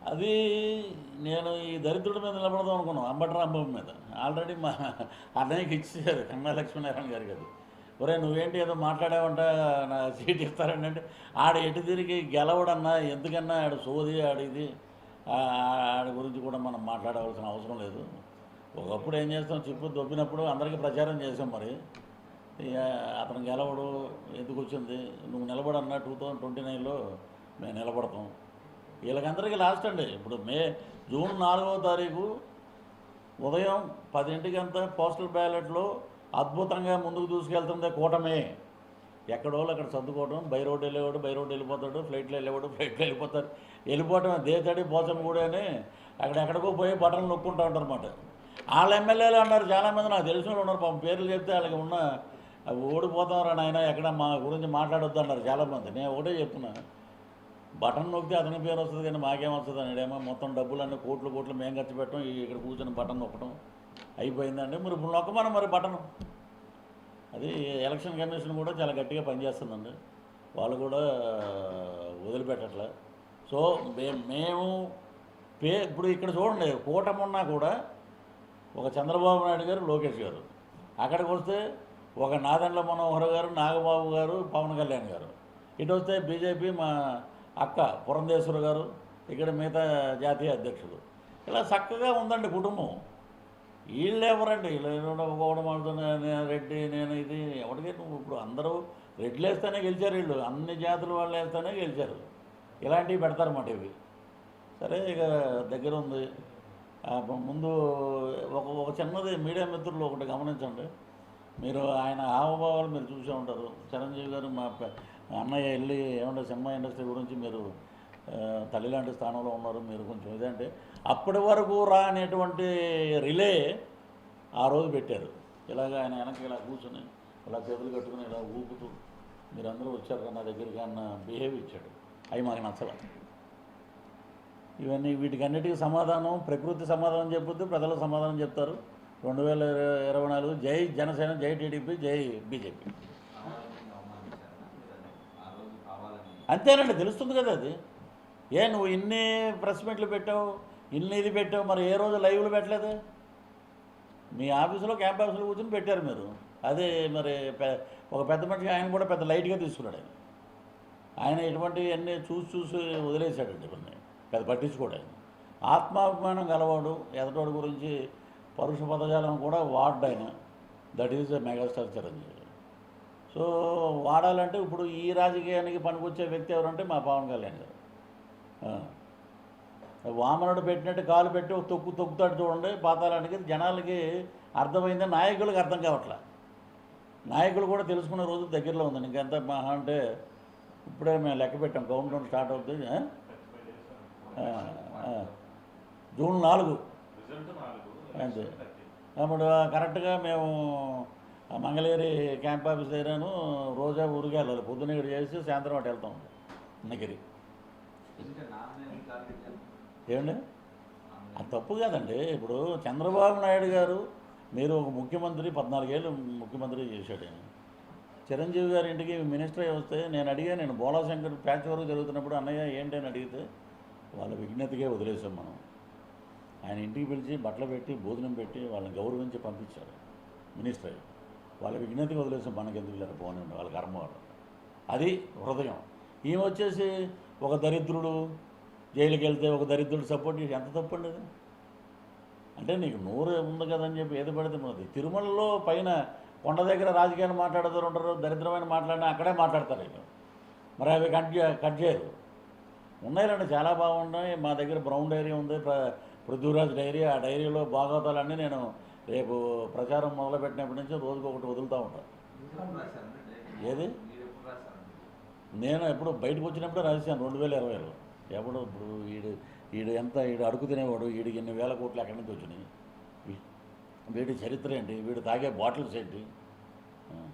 అది నేను ఈ దరిద్రుడి మీద నిలబడదాం అనుకున్నాను, అంబటి రాంబాబు మీద. ఆల్రెడీ మా అన్నయ్యకి ఇచ్చేసారు కన్నా లక్ష్మీనారాయణ గారికి. అది ఒరే నువ్వేంటి ఏదో మాట్లాడావంట నా సీట్ ఇస్తారండి అంటే, ఆడ ఎటు తిరిగి గెలవడన్నా ఎందుకన్నా ఆడ సోది ఆడిది, ఆడి గురించి కూడా మనం మాట్లాడవలసిన అవసరం లేదు. ఒకప్పుడు ఏం చేస్తాం, చెప్పు దొబ్బినప్పుడు అందరికీ ప్రచారం చేసాం. మరి ఇక అతను గెలవడు ఎందుకు వచ్చింది, నువ్వు నిలబడన్నా 2029లో మేము నిలబడతాం. వీళ్ళకందరికీ లాస్ట్ అండి. ఇప్పుడు జూన్ 4వ తారీఖు ఉదయం 10 పోస్టల్ బ్యాలెట్లో అద్భుతంగా ముందుకు దూసుకెళ్తుంది కూటమే. ఎక్కడోళ్ళు అక్కడ సర్దుకోవడం, బై రోడ్డు వెళ్ళేవాడు బై రోడ్డు వెళ్ళిపోతాడు, ఫ్లైట్లో వెళ్ళేవాడు ఫ్లైట్లో వెళ్ళిపోతారు. వెళ్ళిపోవటం దేతడి పోచం కూడా అని ఎక్కడెక్కడికో పోయి బటన్లు నొక్కుంటూ ఉంటారు అన్నమాట. వాళ్ళ ఎమ్మెల్యేలు అన్నారు చాలామంది, నాకు తెలిసిన వాళ్ళు ఉన్నారు పాపం, పేర్లు చెప్తే వాళ్ళకి ఉన్న ఓడిపోతాం నాయన ఎక్కడ మా గురించి మాట్లాడొద్దు అన్నారు చాలామంది. నేను ఒకటే చెప్తున్నా, బటన్ నొక్కితే అతని పేరు వస్తుంది కానీ మాకేం వస్తుంది అనేడేమో. మొత్తం డబ్బులన్నీ కోట్లు మేము ఖర్చు పెట్టడం, ఇక్కడ కూర్చొని బటన్ నొక్కడం అయిపోయిందండి. మరి ఇప్పుడు నొక్కమని మరి బటన్. అది ఎలక్షన్ కమిషన్ కూడా చాలా గట్టిగా పనిచేస్తుందండి, వాళ్ళు కూడా వదిలిపెట్టట్లే. సో మేము ఇప్పుడు ఇక్కడ చూడండి, కూటమి ఉన్నా కూడా ఒక చంద్రబాబు నాయుడు గారు, లోకేష్ గారు, అక్కడికి వస్తే ఒక నాదెండ్ల మనోహర్ గారు, నాగబాబు గారు, పవన్ కళ్యాణ్ గారు, ఇటు వస్తే బీజేపీ మా అక్క పురంధేశ్వరి గారు, ఇక్కడ మిగతా జాతీయ అధ్యక్షులు. ఇలా చక్కగా ఉందండి కుటుంబం. వీళ్ళు ఎవరండి, వీళ్ళు ఒకటి మాడుతున్నా రెడ్డి నేను ఇది ఎవరికి. నువ్వు ఇప్పుడు అందరూ రెడ్లు వేస్తేనే గెలిచారు, వీళ్ళు అన్ని జాతుల వాళ్ళు వేస్తేనే గెలిచారు. ఇలాంటివి పెడతారన్నమాట ఇవి. సరే ఇక దగ్గర ఉంది. ముందు ఒక చిన్నది మీడియా మిత్రులు ఒకటి గమనించండి. మీరు ఆయన హావభావాలు మీరు చూసే ఉంటారు. చిరంజీవి గారు మా అన్నయ్య వెళ్ళి ఏమంటే సినిమా ఇండస్ట్రీ గురించి మీరు తల్లి లాంటి స్థానంలో ఉన్నారు, మీరు కొంచెం ఇదంటే అప్పటి వరకు రానేటువంటి రిలే ఆ రోజు పెట్టారు. ఇలాగ ఆయన వెనక్కి ఇలా కూర్చొని ఇలా చేతులు కట్టుకుని ఇలా ఊపుతూ మీరందరూ వచ్చారు నా దగ్గరికి అన్న బిహేవ్ ఇచ్చాడు. అవి మాకు నచ్చలే. ఇవన్నీ వీటికన్నిటికీ సమాధానం ప్రకృతి సమాధానం చెప్పుద్ది, ప్రజలు సమాధానం చెప్తారు. 2024 జై జనసేన, జై టీడీపీ, జై బీజేపీ. అంతేనండి, తెలుస్తుంది కదా అది. నువ్వు ఇన్ని ప్రెస్ మీట్లు పెట్టావు, ఇన్ని ఇది పెట్టావు, మరి ఏ రోజు లైవ్లు పెట్టలేదు? మీ ఆఫీసులో క్యాంప్ ఆఫీసులో కూర్చొని పెట్టారు మీరు. అదే మరి ఒక పెద్ద మనిషి ఆయన కూడా పెద్ద లైట్గా తీసుకున్నాడు. ఆయన ఇటువంటివన్నీ చూసి వదిలేశాడండి. ఇవన్నీ పెద్ద పట్టించుకోడు. ఆయన ఆత్మాభిమానం గలవాడు, ఎదటోడి గురించి పరుష పదజాలం కూడా వాడ్డు ఆయన. That is a megastar Chiranjeevi. So వాడాలంటే ఇప్పుడు ఈ రాజకీయానికి పనికొచ్చే వ్యక్తి ఎవరంటే మా పవన్ కళ్యాణ్ గారు. వామనుడు పెట్టినట్టు కాలు పెట్టి తొక్కుతాడు చూడండి పాతాళానికి. జనాలకి అర్థమైంది, నాయకులకు అర్థం కావట్లే. నాయకులు కూడా తెలుసుకునే రోజు దగ్గరలో ఉందండి. ఇంకెంత మహా అంటే ఇప్పుడే మేము లెక్క పెట్టాం, కౌంట్ డౌన్ స్టార్ట్ అవుతుంది. జూన్ 4 అంతే. అప్పుడు కరెక్ట్గా మేము మంగళగిరి క్యాంప్ ఆఫీస్ దగ్గరను రోజా ఊరికి వెళ్ళాలి. పొద్దున్న ఇక్కడ చేసి సాయంత్రం అటు వెళ్తాం నగిరి. ఏమండి అది తప్పు కాదండి. ఇప్పుడు చంద్రబాబు నాయుడు గారు మీరు ఒక ముఖ్యమంత్రి 14 ఏళ్ళు ముఖ్యమంత్రి చేశాడు. చిరంజీవి గారి ఇంటికి మినిస్టర్ అయ్యి వస్తే నేను బోలాశంకర్ ప్యాచ్ వరకు జరుగుతున్నప్పుడు అన్నయ్య ఏంటి అని అడిగితే వాళ్ళ విజ్ఞతకే వదిలేసాం మనం. ఆయన ఇంటికి పిలిచి బట్టలు పెట్టి భోజనం పెట్టి వాళ్ళని గౌరవించి పంపించారు మినిస్టర్ అయ్యి. వాళ్ళ విజ్ఞతకి వదిలేసాం, మనకెందుకు లేరు పోనండి, వాళ్ళ కర్మ వాళ్ళు. అది హృదయం. ఈమె వచ్చేసి ఒక దరిద్రుడు జైలుకి వెళ్తే ఒక దరిద్రుడు సపోర్ట్ చేసి ఎంత తప్పండి అది. అంటే నీకు నోరు ఉంది కదని చెప్పి ఏది పడితే మరి తిరుమలలో పైన కొండ దగ్గర రాజకీయాలు మాట్లాడుతూ ఉంటారు, దరిద్రమైన మాట్లాడినా అక్కడే మాట్లాడతారు ఇక. మరి అవి కట్ చేయరు. ఉన్నాయిలండి, చాలా బాగున్నాయి. మా దగ్గర బ్రౌన్ డైరీ ఉంది, పృథ్వీరాజ్ డైరీ. ఆ డైరీలో భాగవతాలన్నీ నేను రేపు ప్రచారం మొదలుపెట్టినప్పటి నుంచి రోజుకు ఒకటి వదులుతూ ఉంటాను. ఏది నేను ఎప్పుడు బయటకు వచ్చినప్పుడే రాశాను 2020లో. ఎప్పుడు ఇప్పుడు ఈడు అడుగు తినేవాడు, వీడికి ఎన్ని వేల కోట్లు ఎక్కడి నుంచి వచ్చినాయి, వీడి చరిత్ర ఏంటి, వీడు తాగే బాటిల్స్ ఏంటి,